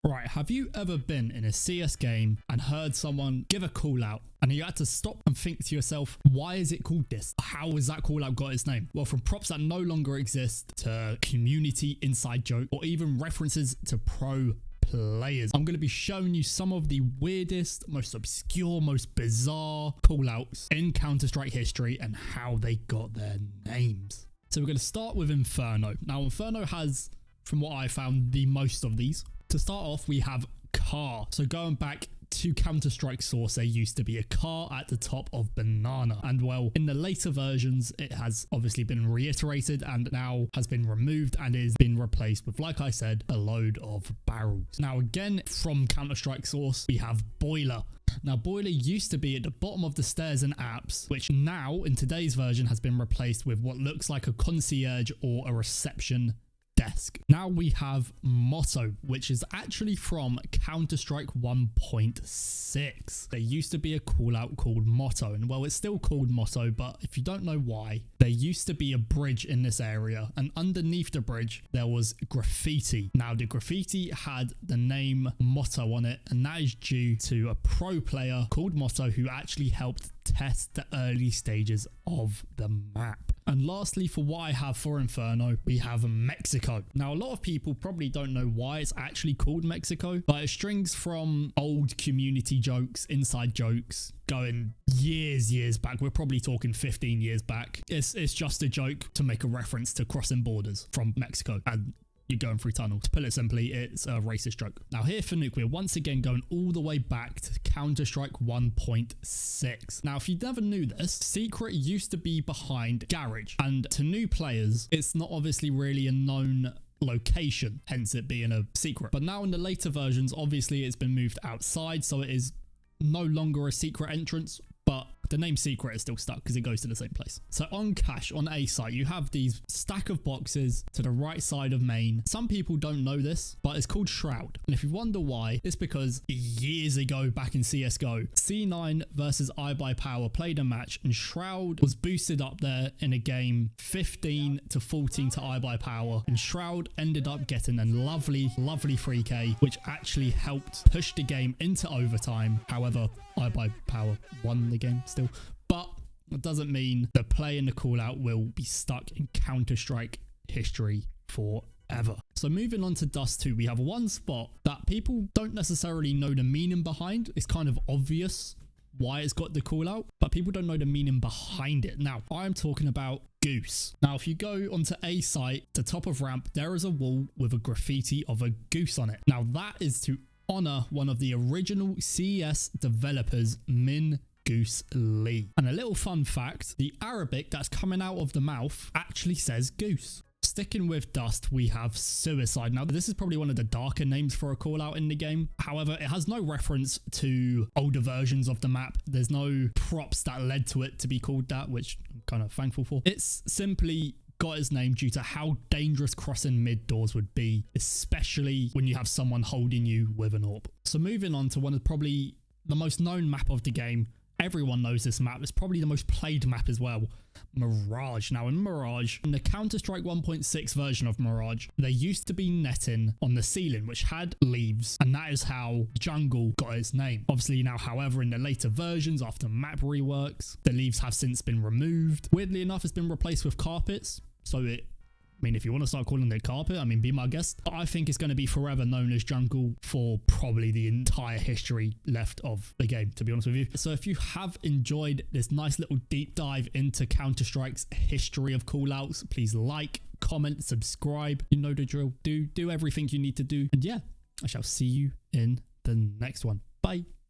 Right, have you ever been in a CS game and heard someone give a call out and you had to stop and think to yourself, why is it called this? How has that call out got its name? Well, from props that no longer exist to community inside joke or even references to pro players, I'm going to be showing you some of the weirdest, most obscure, most bizarre call outs in Counter-Strike history and how they got their names. So we're going to start with Inferno. Now, Inferno has, from what I found, the most of these. To start off, we have car. So going back to Counter-Strike source, there used to be a car at the top of banana. And well, in the later versions, it has obviously been reiterated and now has been removed and is been replaced with, like I said, a load of barrels. Now, again, from Counter-Strike source, we have boiler. Now, boiler used to be at the bottom of the stairs in apps, which now in today's version has been replaced with what looks like a concierge or a reception desk. Now we have motto, which is actually from Counter-Strike 1.6. There used to be a call out called motto, and well, it's still called motto, but if you don't know why, there used to be a bridge in this area, and underneath the bridge there was graffiti. Now the graffiti had the name motto on it, and that is due to a pro player called Motto who actually helped test the early stages of the map. And lastly, for what I have for Inferno, we have Mexico. Now, a lot of people probably don't know why it's actually called Mexico, but it strings from old community jokes, inside jokes, going years back. We're probably talking 15 years back. It's just a joke to make a reference to crossing borders from Mexico and you're going through tunnels. To put it simply, it's a racist joke. Now here for Nuke, we're once again going all the way back to Counter-Strike 1.6. Now, if you never knew this, Secret used to be behind Garage, and to new players, it's not obviously really a known location, hence it being a secret. But now in the later versions, obviously it's been moved outside, so it is no longer a secret entrance, but the name Secret is still stuck because it goes to the same place. So on cache, on A site, you have these stack of boxes to the right side of main. Some people don't know this, but it's called Shroud. And if you wonder why, it's because years ago back in CSGO, C9 versus iBuyPower played a match and Shroud was boosted up there in a game 15 to 14 to iBuyPower. And Shroud ended up getting a lovely 3K, which actually helped push the game into overtime. However, iBuyPower won the game still, but it doesn't mean the play and the call out will be stuck in Counter-Strike history forever. So moving on to Dust 2, we have one spot that people don't necessarily know the meaning behind. It's kind of obvious why it's got the call out, but people don't know the meaning behind it. Now, I'm talking about goose. Now, if you go onto A site, the top of ramp, there is a wall with a graffiti of a goose on it. Now, that is to honor one of the original CS developers, Goose Lee. And a little fun fact, the Arabic that's coming out of the mouth actually says goose. Sticking with Dust, we have Suicide. Now, this is probably one of the darker names for a call out in the game. However, it has no reference to older versions of the map. There's no props that led to it to be called that, which I'm kind of thankful for. It's simply got its name due to how dangerous crossing mid doors would be, especially when you have someone holding you with an AWP. So moving on to one of probably the most known map of the game. Everyone knows this map. It's probably the most played map as well. Mirage. Now in Mirage, in the Counter-Strike 1.6 version of Mirage, there used to be netting on the ceiling which had leaves, and that is how jungle got its name. Obviously now, however, in the later versions after map reworks, the leaves have since been removed. Weirdly enough, it's been replaced with carpets. So if you want to start calling it carpet, I mean, be my guest. I think it's going to be forever known as jungle for probably the entire history left of the game, to be honest with you. So if you have enjoyed this nice little deep dive into Counter-Strike's history of callouts, please like, comment, subscribe. You know the drill. Do everything you need to do. And yeah, I shall see you in the next one. Bye.